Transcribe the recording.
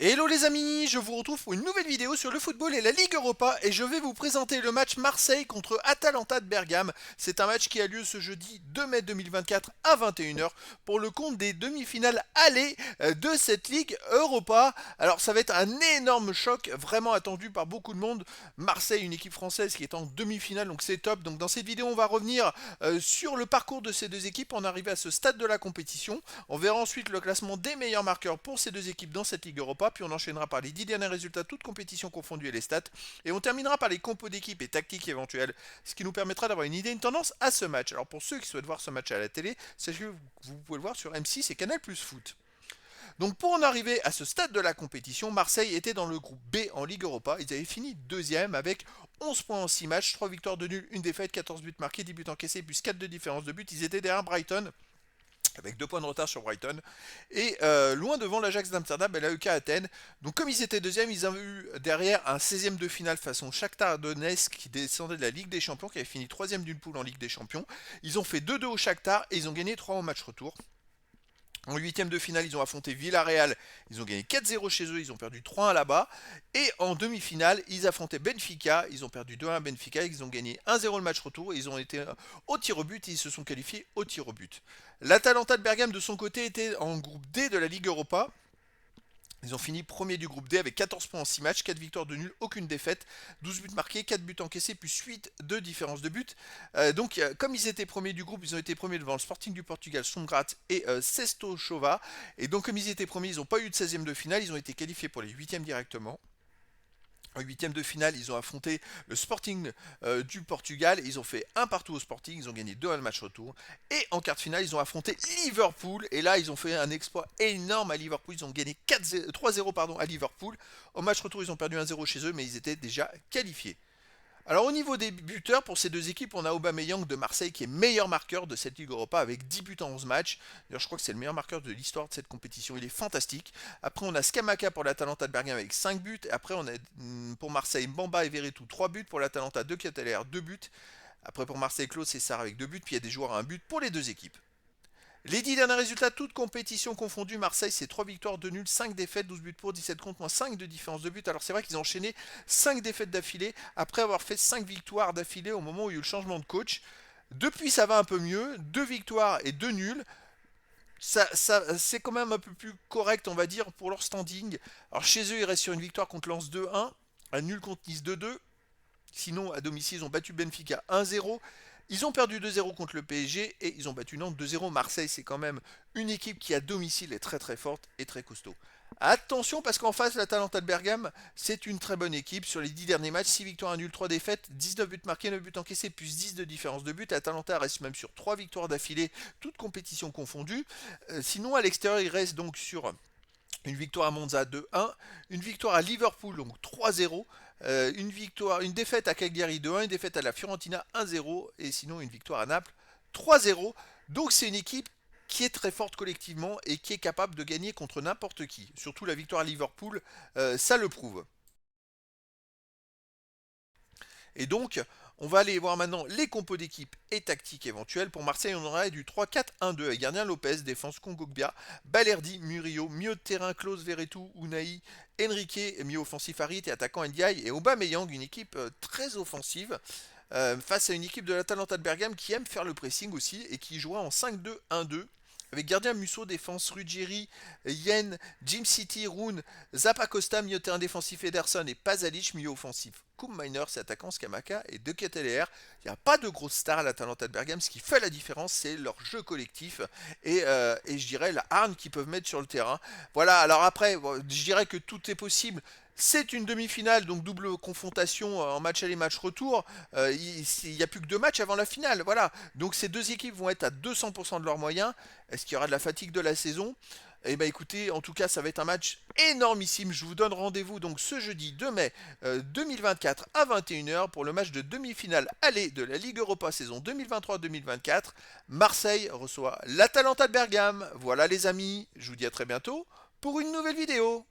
Hello les amis, je vous retrouve pour une nouvelle vidéo sur le football et la Ligue Europa et je vais vous présenter le match Marseille contre Atalanta de Bergame. C'est un match qui a lieu ce jeudi 2 mai 2024 à 21h pour le compte des demi-finales aller de cette Ligue Europa. Alors ça va être un énorme choc, vraiment attendu par beaucoup de monde. Marseille, une équipe française qui est en demi-finale, donc c'est top. Donc dans cette vidéo, on va revenir sur le parcours de ces deux équipes en arrivant à ce stade de la compétition. On verra ensuite le classement des meilleurs marqueurs pour ces deux équipes dans cette Ligue Europa, puis on enchaînera par les 10 derniers résultats, toutes compétitions confondues et les stats, et on terminera par les compos d'équipe et tactiques éventuelles, ce qui nous permettra d'avoir une idée, une tendance à ce match. Alors pour ceux qui souhaitent voir ce match à la télé, sachez que vous pouvez le voir sur M6 et Canal Plus Foot. Donc pour en arriver à ce stade de la compétition, Marseille était dans le groupe B en Ligue Europa. Ils avaient fini deuxième avec 11 points en 6 matchs, 3 victoires de nul, 1 défaite, 14 buts marqués, 10 buts encaissés, plus 4 de différence de but. Ils étaient derrière Brighton avec 2 points de retard sur Brighton, et loin devant l'Ajax d'Amsterdam et l'AEK Athènes. Donc comme ils étaient deuxièmes, ils avaient eu derrière un 16e de finale façon Shakhtar Donetsk qui descendait de la Ligue des Champions, qui avait fini 3e d'une poule en Ligue des Champions. Ils ont fait 2-2 au Shakhtar et ils ont gagné 3 au match retour. En huitième de finale, ils ont affronté Villarreal. Ils ont gagné 4-0 chez eux, ils ont perdu 3-1 là-bas. Et en demi-finale, ils affrontaient Benfica. Ils ont perdu 2-1 à Benfica. Ils ont gagné 1-0 le match retour. Ils ont été au tir au but et ils se sont qualifiés au tir au but. L'Atalanta de Bergame, de son côté, était en groupe D de la Ligue Europa. Ils ont fini premier du groupe D avec 14 points en 6 matchs, 4 victoires de nul, aucune défaite, 12 buts marqués, 4 buts encaissés, plus 8 de différence de but. Comme ils étaient premiers du groupe, ils ont été premiers devant le Sporting du Portugal, Songrat et Sesto Chova. Et donc comme ils étaient premiers, ils n'ont pas eu de 16e de finale, ils ont été qualifiés pour les 8e directement. En huitième de finale, ils ont affronté le Sporting du Portugal. Ils ont fait un partout au Sporting. Ils ont gagné 2-1 le match retour. Et en quart de finale, ils ont affronté Liverpool. Et là, ils ont fait un exploit énorme à Liverpool. Ils ont gagné 3-0 à Liverpool. Au match retour, ils ont perdu 1-0 chez eux, mais ils étaient déjà qualifiés. Alors au niveau des buteurs, pour ces deux équipes, on a Aubameyang de Marseille qui est meilleur marqueur de cette Ligue Europa avec 10 buts en 11 matchs. D'ailleurs, je crois que c'est le meilleur marqueur de l'histoire de cette compétition, il est fantastique. Après, on a Scamacca pour l'Atalanta de Bergame avec 5 buts. Et après, on a pour Marseille Mbamba et Veretout 3 buts. Pour l'Atalanta, De Ketelaere 2 buts. Après, pour Marseille, Claude César avec 2 buts. Puis il y a des joueurs à un but pour les deux équipes. Les 10 derniers résultats, toutes compétitions confondues, Marseille c'est 3 victoires, 2 nuls, 5 défaites, 12 buts pour, 17 contre, moins 5 de différence de but. Alors c'est vrai qu'ils ont enchaîné 5 défaites d'affilée après avoir fait 5 victoires d'affilée au moment où il y a eu le changement de coach. Depuis ça va un peu mieux, 2 victoires et 2 nuls. C'est quand même un peu plus correct on va dire pour leur standing. Alors chez eux ils restent sur une victoire contre Lens 2-1, un nul contre Nice 2-2. Sinon, à domicile, ils ont battu Benfica 1-0. Ils ont perdu 2-0 contre le PSG et ils ont battu Nantes 2-0. Marseille, c'est quand même une équipe qui à domicile est très très forte et très costaud. Attention parce qu'en face, l'Atalanta de Bergame, c'est une très bonne équipe. Sur les 10 derniers matchs, 6 victoires, 1 nul, 3 défaites, 19 buts marqués, 9 buts encaissés, plus 10 de différence de but. L'Atalanta reste même sur 3 victoires d'affilée, toutes compétitions confondues. Sinon, à l'extérieur, il reste donc sur une victoire à Monza 2-1, une victoire à Liverpool donc 3-0, une défaite à Cagliari 2-1, une défaite à la Fiorentina 1-0 et sinon une victoire à Naples 3-0. Donc c'est une équipe qui est très forte collectivement et qui est capable de gagner contre n'importe qui. Surtout la victoire à Liverpool, ça le prouve. Et donc, on va aller voir maintenant les compos d'équipe et tactiques éventuelles. Pour Marseille, on aurait du 3-4-1-2 avec gardien Lopez, défense Kongogbia, Balerdi, Murillo, milieu de terrain Klose, Veretout, Unai, Enrique, milieu offensif Harit et attaquant Ndiaye et Aubameyang, une équipe très offensive. Face à une équipe de l'Atalanta de Bergame qui aime faire le pressing aussi et qui jouera en 5-2-1-2 avec gardien Musso, défense Ruggieri, Yen, Jim City, Rune, Zappacosta, milieu de terrain défensif Ederson et Pasalic, milieu offensif. Koum Miners, attaquant Scamacca et De Ketelaere. Il n'y a pas de grosse star à l'Atalanta de Bergame. Ce qui fait la différence, c'est leur jeu collectif et je dirais la hargne qu'ils peuvent mettre sur le terrain. Voilà, alors après, je dirais que tout est possible. C'est une demi-finale, donc double confrontation en match aller, match retour. Il n'y a plus que 2 matchs avant la finale. Voilà. Donc ces deux équipes vont être à 200% de leurs moyens. Est-ce qu'il y aura de la fatigue de la saison? Eh bien écoutez, en tout cas ça va être un match énormissime. Je vous donne rendez-vous donc ce jeudi 2 mai 2024 à 21h pour le match de demi-finale aller de la Ligue Europa saison 2023-2024. Marseille reçoit l'Atalanta de Bergame. Voilà les amis, je vous dis à très bientôt pour une nouvelle vidéo.